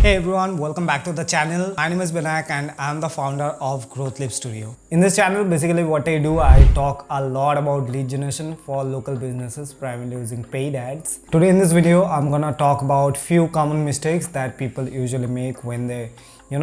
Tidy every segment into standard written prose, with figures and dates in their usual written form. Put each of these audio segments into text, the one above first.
Hey everyone, welcome back to the channel. My name is Binayak and I'm the founder of Growth Lab Studio. In this channel, basically what I do, I talk a lot about lead generation for local businesses, primarily using paid ads. Today in this video, I'm gonna talk about few common mistakes that people usually make when they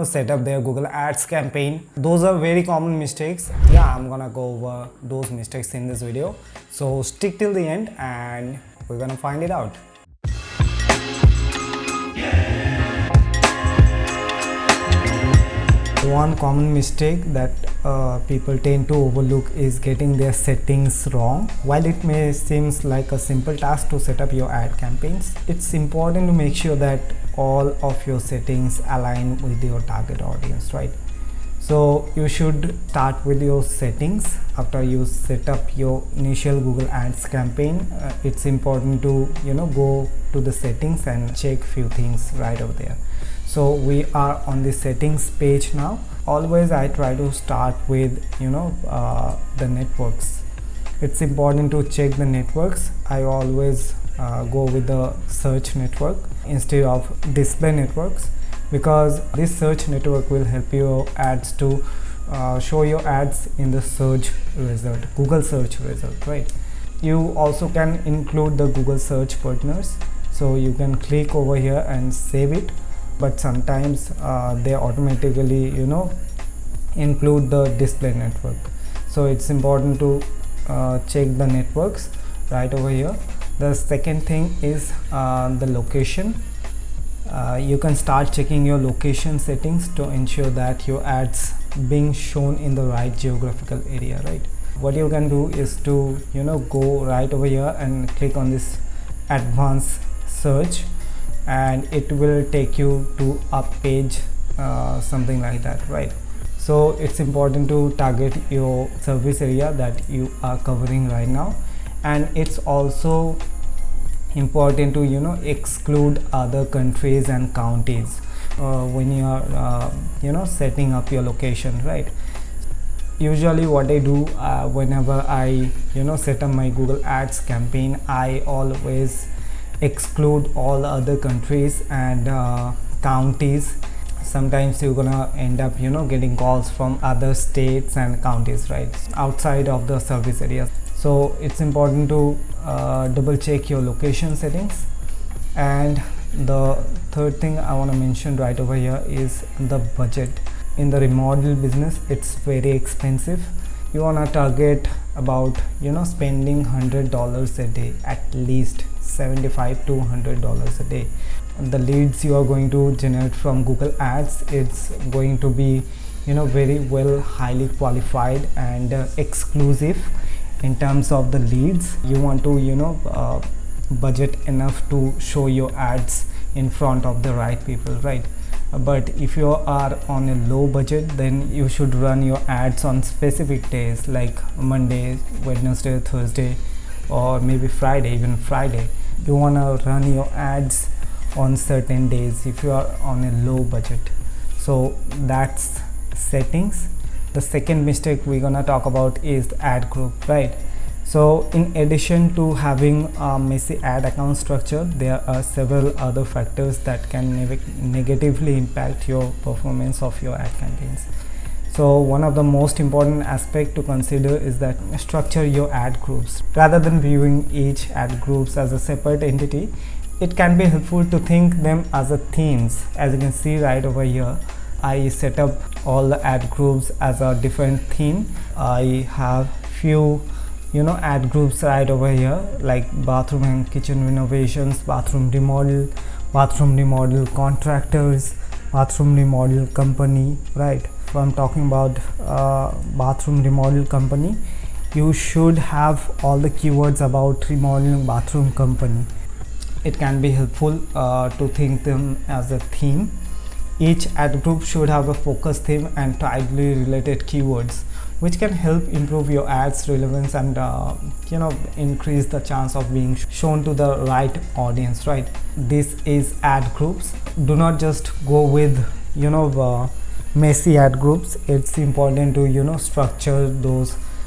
set up their Google Ads campaign. Those are very common mistakes. Yeah, I'm gonna go over those mistakes in this video. So stick till the end and we're gonna find it out. One common mistake that people tend to overlook is getting their settings wrong. While it may seem like a simple task to set up your ad campaigns, it's important to make sure that all of your settings align with your target audience, right? So you should start with your settings. After you set up your initial Google Ads campaign, it's important to go to the settings and check few things right over there. So we are on the settings page now. Always I try to start with the networks. It's important to check the networks. I always go with the search network instead of display networks, because this search network will help your ads to show your ads in the search result, Google search result, right? You also can include the Google search partners, so you can click over here and save it, but sometimes they automatically include the display network. So it's important to check the networks right over here. The second thing is the location. You can start checking your location settings to ensure that your ads being shown in the right geographical area, right? What you can do is to go right over here and click on this advanced search, and it will take you to a page something like that, right? So it's important to target your service area that you are covering right now, and it's also important to exclude other countries and counties when you are setting up your location, right? Usually what I do whenever I set up my Google Ads campaign, I always exclude all other countries and counties. Sometimes you're gonna end up getting calls from other states and counties, right, outside of the service area. So it's important to double check your location settings. And the third thing I want to mention right over here is the budget. In the remodel business, it's very expensive. You want to target about spending $100 a day, at least $75 to $100 a day. The leads you are going to generate from Google Ads, it's going to be very well, highly qualified and exclusive. In terms of the leads, you want to budget enough to show your ads in front of the right people, right? But if you are on a low budget, then you should run your ads on specific days like Monday, Wednesday, Thursday, or maybe Friday, even Friday. You want to run your ads on certain days if you are on a low budget. So that's settings. The second mistake we're gonna talk about is the ad group, right? So in addition to having a messy ad account structure, there are several other factors that can negatively impact your performance of your ad campaigns. So one of the most important aspect to consider is that structure your ad groups. Rather than viewing each ad groups as a separate entity, it can be helpful to think them as a themes. As you can see right over here, I set up all the ad groups as a different theme. I have few ad groups right over here, like bathroom and kitchen renovations, bathroom remodel contractors, bathroom remodel company, right? If I'm talking about bathroom remodel company, you should have all the keywords about remodeling bathroom company. It can be helpful to think them as a theme. Each ad group should have a focus theme and tightly related keywords, which can help improve your ads relevance and increase the chance of being shown to the right audience, right? This is ad groups. Do not just go with messy ad groups. It's important to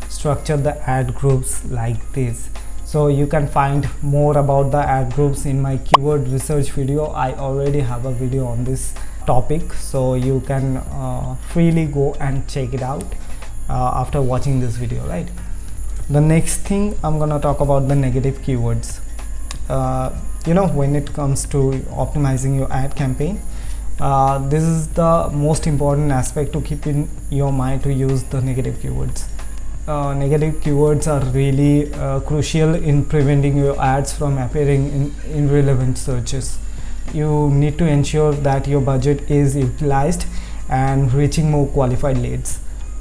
structure the ad groups like this. So you can find more about the ad groups in my keyword research video. I already have a video on this topic, so you can freely go and check it out after watching this video, right? The next thing I'm gonna talk about the negative keywords. When it comes to optimizing your ad campaign, this is the most important aspect to keep in your mind, to use the negative keywords. Negative keywords are really crucial in preventing your ads from appearing in irrelevant searches. You need to ensure that your budget is utilized and reaching more qualified leads.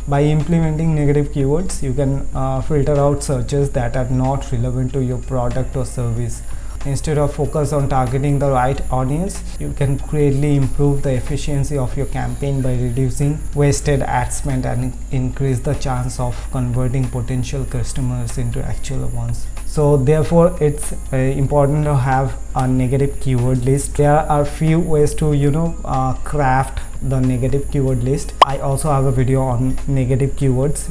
By implementing negative keywords, you can filter out searches that are not relevant to your product or service. Instead of focus on targeting the right audience, you can greatly improve the efficiency of your campaign by reducing wasted ad spend and increase the chance of converting potential customers into actual ones. So therefore, it's important to have a negative keyword list. There are few ways to craft the negative keyword list. I also have a video on negative keywords.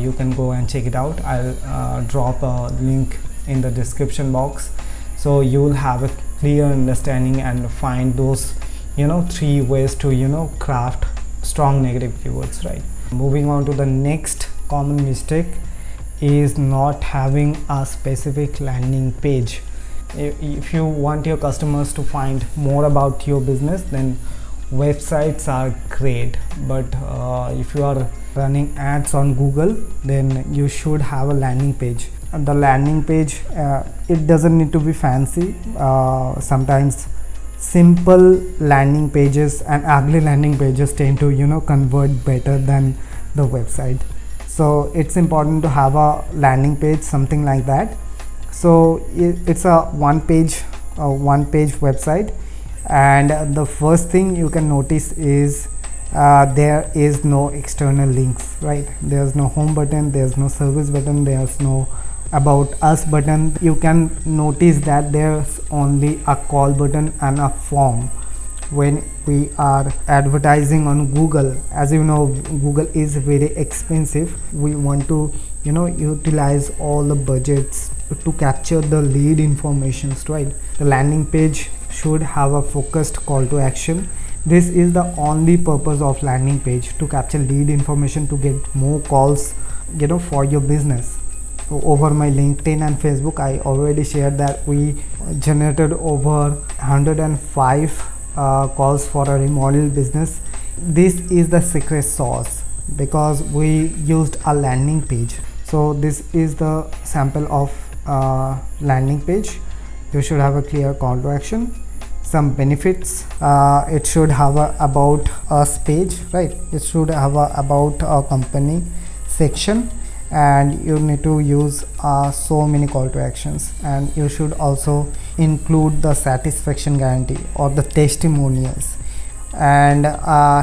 You can go and check it out. I'll drop a link in the description box, so you will have a clear understanding and find those 3 ways to craft strong negative keywords, right? Moving on to the next common mistake is not having a specific landing page. If you want your customers to find more about your business, then websites are great, but if you are running ads on Google, then you should have a landing page. And the landing page, it doesn't need to be fancy. Sometimes simple landing pages and ugly landing pages tend to convert better than the website. So it's important to have a landing page, something like that. So it's a one page website, and the first thing you can notice is there is no external links, right? There's no home button, there's no service button, there's no about us button. You can notice that there's only a call button and a form. When we are advertising on Google, as you know, Google is very expensive. We want to utilize all the budgets to capture the lead informations, right? The landing page should have a focused call to action. This is the only purpose of landing page, to capture lead information, to get more calls for your business. Over my LinkedIn and Facebook, I already shared that we generated over 105 calls for a remodel business. This is the secret sauce because we used a landing page. So this is the sample of landing page. You should have a clear call to action, some benefits. It should have a about us page, right? It should have a about a company section, and you need to use so many call to actions, and you should also include the satisfaction guarantee or the testimonials. And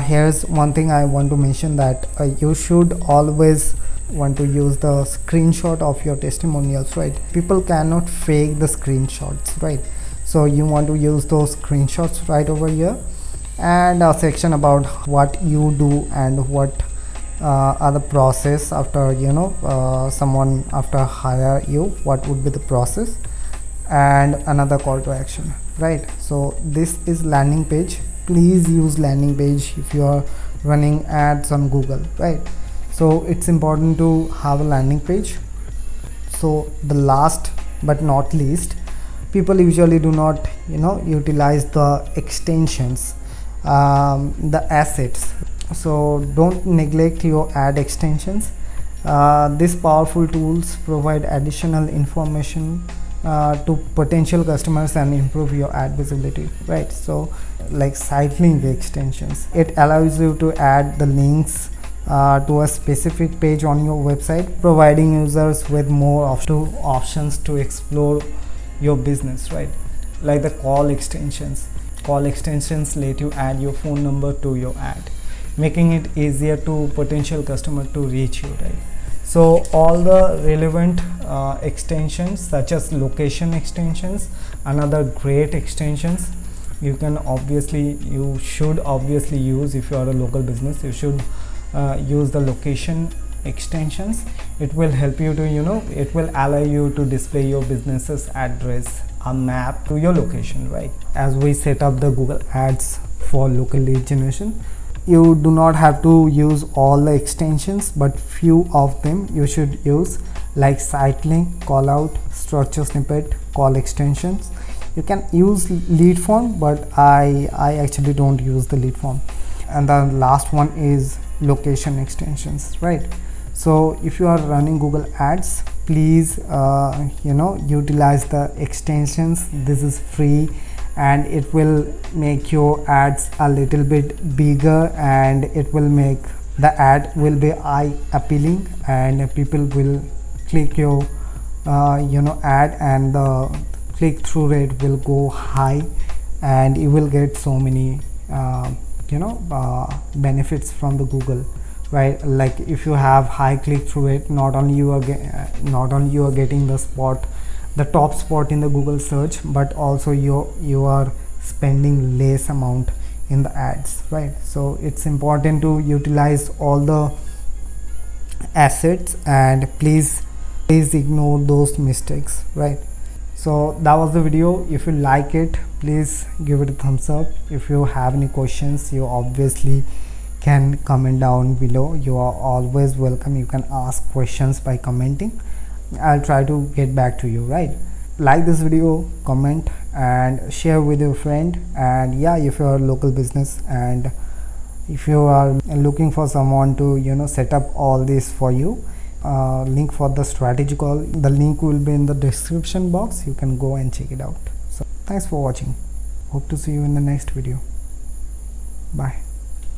here's one thing I want to mention, that you should always want to use the screenshot of your testimonials, right? People cannot fake the screenshots, right? So you want to use those screenshots right over here, and a section about what you do and what are the process after someone after hire you, what would be the process, and another call to action, right? So this is landing page. Please use landing page if you are running ads on Google, right? So it's important to have a landing page. So the last but not least, people usually do not utilize the extensions, the assets. So don't neglect your ad extensions. These powerful tools provide additional information to potential customers and improve your ad visibility, right? So like site link extensions, it allows you to add the links to a specific page on your website, providing users with more options to explore your business, right? Like the call extensions let you add your phone number to your ad, making it easier to potential customer to reach you, right? So all the relevant extensions such as location extensions, another great extensions you should obviously use. If you are a local business, you should use the location extensions, it will help you to, it will allow you to display your business's address, a map to your location, right? As we set up the Google Ads for local lead generation, you do not have to use all the extensions, but few of them you should use, like site link, call out, structure snippet, call extensions. You can use lead form, but I actually don't use the lead form. And the last one is location extensions, right? So if you are running Google Ads, please utilize the extensions. This is free and it will make your ads a little bit bigger, and it will make the ad will be eye appealing, and people will click your ad, and the click-through rate will go high, and you will get so many benefits from the Google, right? Like if you have high click-through rate, not only you are getting the top spot in the Google search, but also you are spending less amount in the ads, right? So it's important to utilize all the assets, and please ignore those mistakes, right? So that was the video. If you like it, please give it a thumbs up. If you have any questions, you obviously can comment down below. You are always welcome. You can ask questions by commenting. I'll try to get back to you, right? Like this video, comment and share with your friend. And yeah, if you are a local business and if you are looking for someone to set up all this for you, link for the strategy call, the link will be in the description box. You can go and check it out. So thanks for watching. Hope to see you in the next video. Bye.